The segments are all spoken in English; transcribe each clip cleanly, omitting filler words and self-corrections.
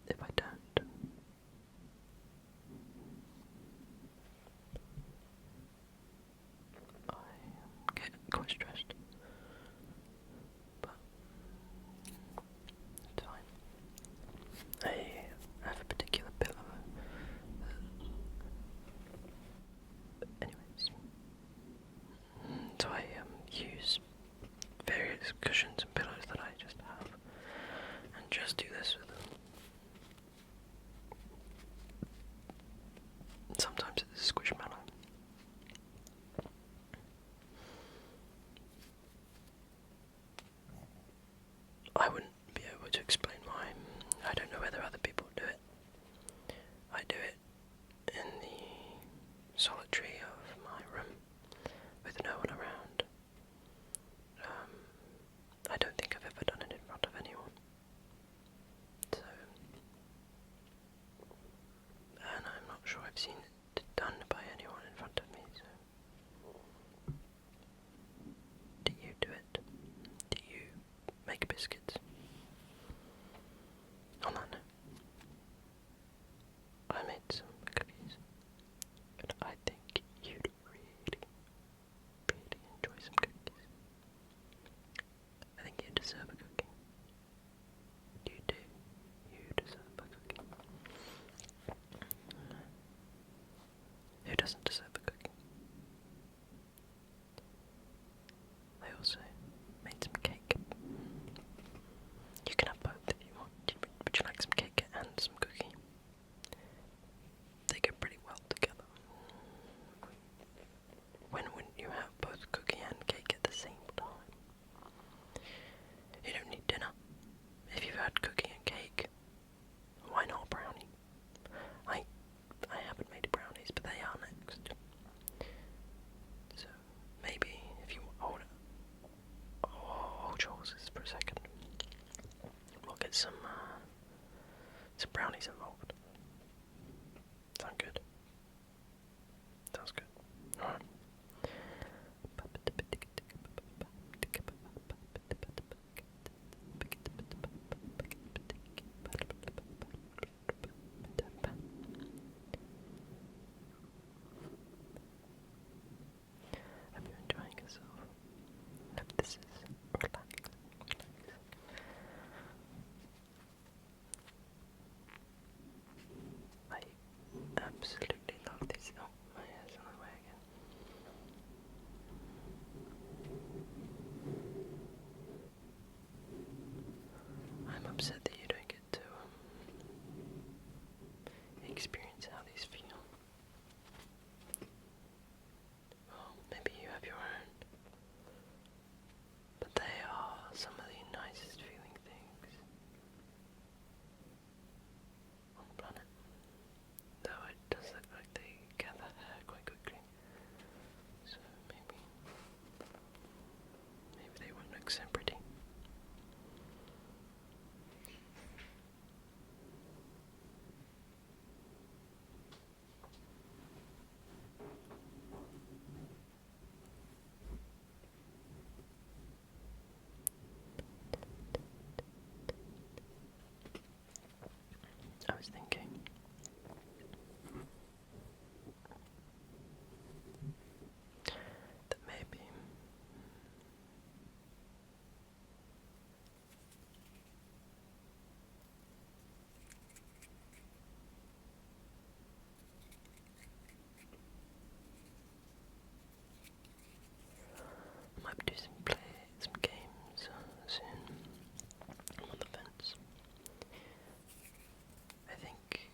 if I don't. I get quite stressed, but it's fine. I have a particular pillow. Anyways, so I use various cushions and pillows that I just have, and just do this with them. Sometimes it's squishmallow. I wouldn't be able to explain why. I don't know whether other people do it. I do it in the solitary of my room with no one around. I don't think I've ever done it in front of anyone. So, and I'm not sure I've seen it done by anyone in front of me, so. Do you do it? Do you make biscuits? On that note, I made some cookies, and I think you'd really, really enjoy some cookies. I think you deserve a cookie. You do. You deserve a cookie. Who doesn't deserve a cookie? I also made some cake. You can have both if you want. Would you like some cake and some cookie? They go pretty well together. When wouldn't you have both cookie and cake at the same time? You don't need dinner. If you've had cookie and cake, why not a brownie? I haven't made brownies, but they are next. So maybe if you hold your horses for a second, we'll get some brownies involved. Sound good? Sounds good. Alright. Hope you're enjoying yourself. Hope this is relaxing. I absolutely love these. Oh, my hair's on the way again. I'm upset that you don't get to experience how these feel. Well, maybe you have your own, but they are some of the nicest feeling things on the planet. Though it does look like they gather hair quite quickly, so maybe they won't look so pretty. I was thinking that maybe I might do some games soon. I'm on the fence. I think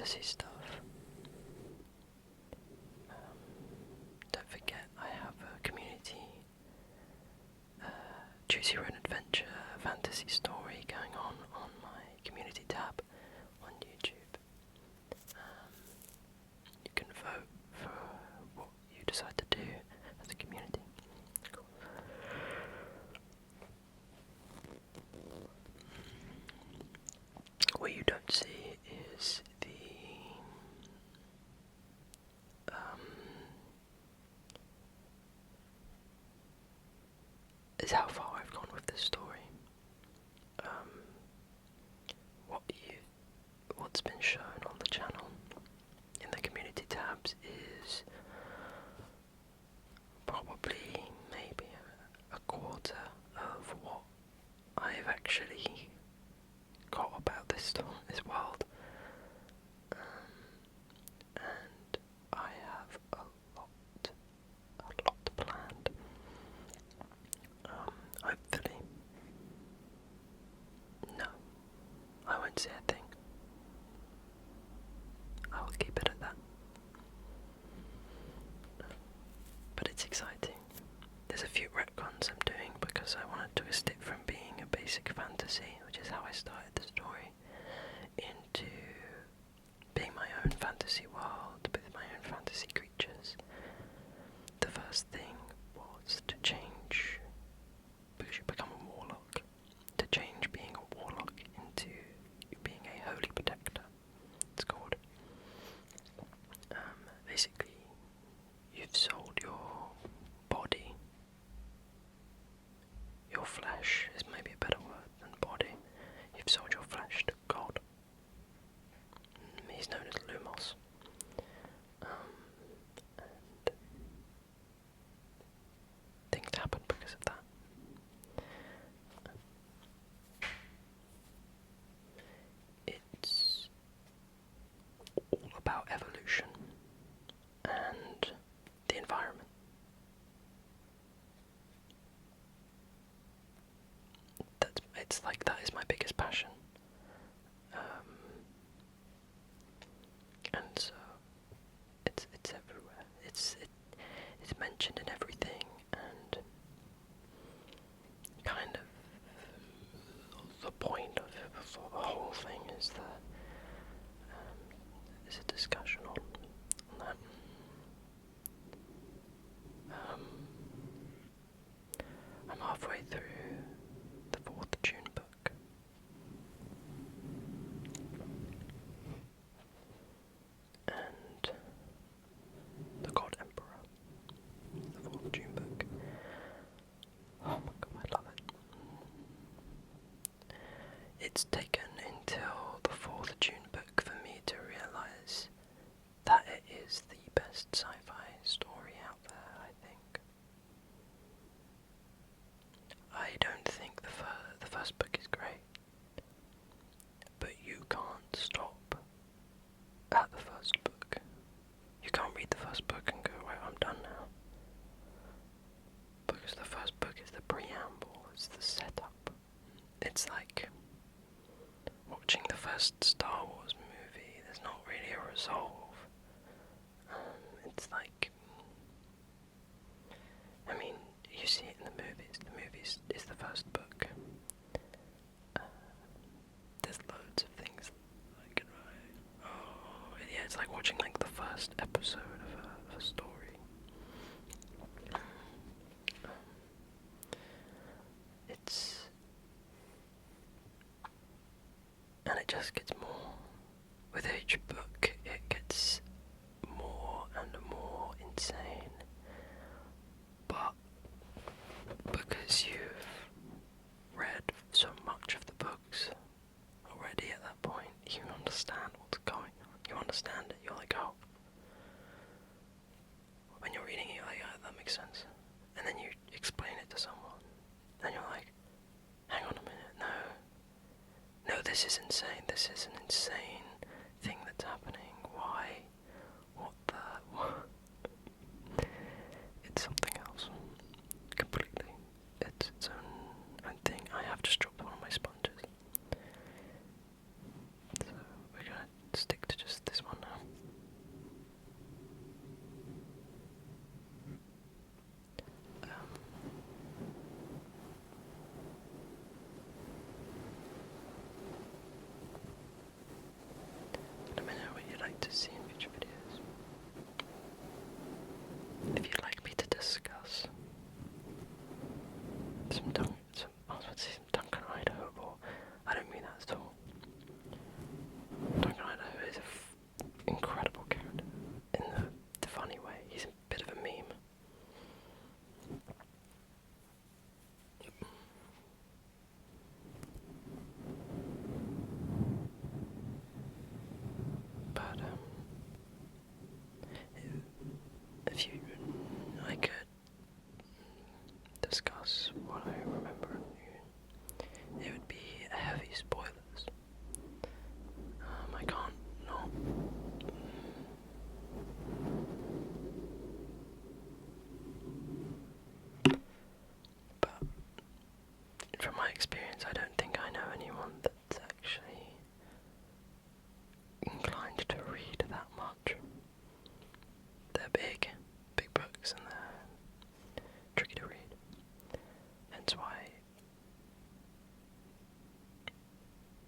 fantasy stuff. Don't forget, I have a community, choose your own adventure fantasy story going on my community tab on YouTube. You can vote for what you decide to do as a community. Cool. What you don't see is is how far I've gone with this story. What's been shown on the channel in the community tabs is probably maybe a quarter of what I've actually got about this world, and I have a lot planned. Hopefully, no, I won't say a thing. I will keep it at that. But it's exciting. There's a few retcons I'm doing because I want to twist it from being a basic fantasy, which is how I started the story, into being my own fantasy world with my own fantasy creatures. The first thing was to change, because you become a warlock, to change being a warlock into being a holy protector, it's called. Basically, you've sold your body, your flesh is maybe a better word than body. You've sold your flesh to God. He's known as Lumos. And things happen because of that. It's all about evolution and the environment. That is my biggest passion. And so it's everywhere. It's mentioned in everything, and kind of the point of the whole thing is that there's a discussion on that. I'm halfway through the 4th June book. And the God Emperor, the 4th June book. Oh my god, I love it. It's taken until the 4th June book for me to realise that it is the best sci-fi story out there, I think. I don't think the first book is great, but you can't stop at the first book. You can't read the first book and go, right, I'm done now. Because the first book is the preamble, it's the setup. It's like watching the first Star Wars movie. There's not really a resolve. It's like, I mean, you see it in the movies. The movies is the first book. There's loads of things like, oh yeah, it's like watching like the first episode of a story. And it just gets more. With each book, it gets more and more insane. But because you've read so much of the books already at that point, you understand what's going on. You understand it. You're like, oh. When you're reading it, you're like, oh, that makes sense. And then you explain it to someone, and you're like, hang on a minute, no, this is insane. This is an insane thing that's happening. Why? What? It's something else. Completely. It's its own thing. I have just dropped one of my sponges. So we're gonna stick to just this one. from my experience, I don't think I know anyone that's actually inclined to read that much. They're big books, and they're tricky to read. Hence why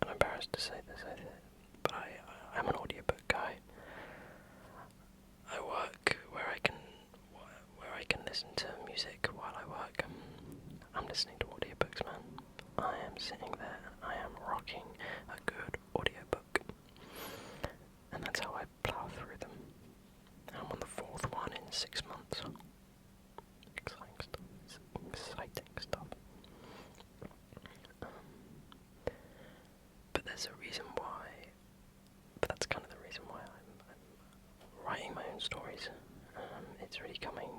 I'm embarrassed to say this, but I'm an audiobook guy. I work where I can listen to music while I work. I'm listening to audiobooks, man. I am sitting there and I am rocking a good audiobook. And that's how I plow through them. I'm on the 4th one in 6 months. Exciting stuff. But there's a reason why. But that's kind of the reason why I'm writing my own stories. It's really coming.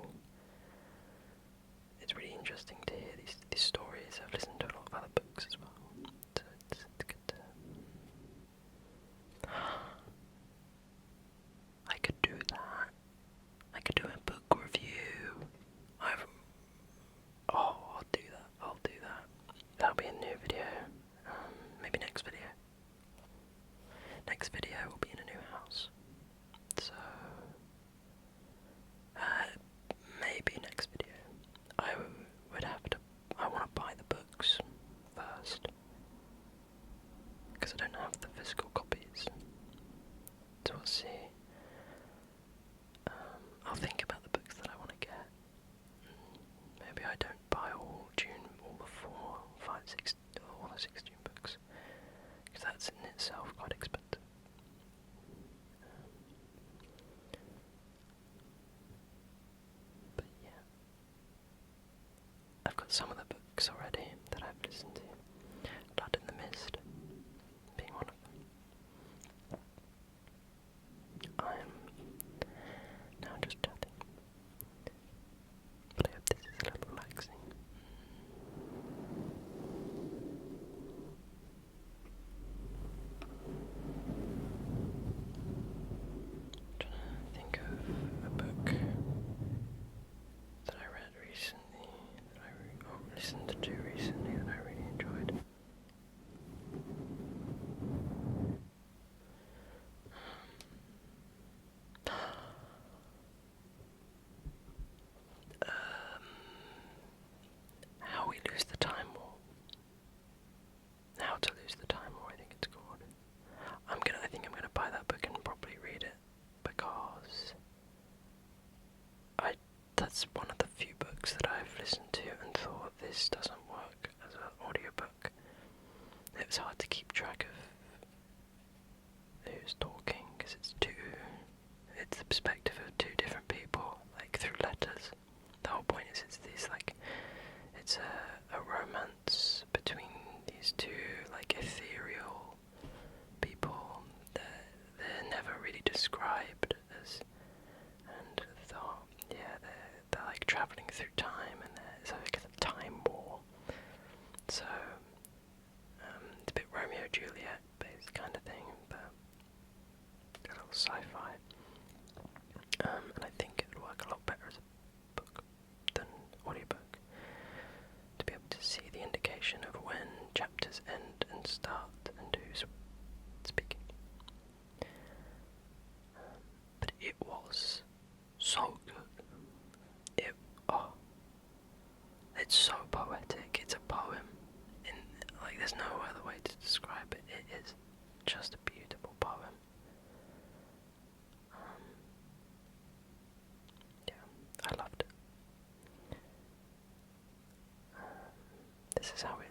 It's really interesting to hear these stories. I've listened to a lot of other books as well. So it's good to. I could do that. I could do a book review. I'll do that. That'll be a new video. Maybe next video. Next video will be in a new house. So, maybe next video. I want to buy the books first. Because I don't have the physical copies. So we'll see. I'll think about the books that I want to get. Maybe I don't buy all the 4, 5, 6, all the 16 books. Because that's in itself quite expensive. But yeah. I've got some of the books already that I've listened to. Blood in the Mist being one of them. I am now just chatting. But I hope this is a little relaxing. I'm trying to think of a book that I read recently, listened to recently that I really enjoyed. How We Lose the Time War. How to Lose the Time War, I think it's called. I think I'm gonna buy that book and probably read it because that's one of the few books that I've listened to and thought this doesn't work as an audiobook. It was hard to keep track of who's talking because it's the perspective of two different people, like through letters. The whole point is it's a romance between these two like ethereal people. They're never really described as, and they're like traveling through time, and it's like a time war. So it's a bit Romeo and Juliet based kind of thing, but a little sci-fi. And I think it would work a lot better as a book than audiobook, to be able to see the indication of when chapters end and start and who's speaking. But it was so good. It's so poetic. It's a poem. There's no other way to describe it. It is just a beautiful poem. Yeah, I loved it. This is how we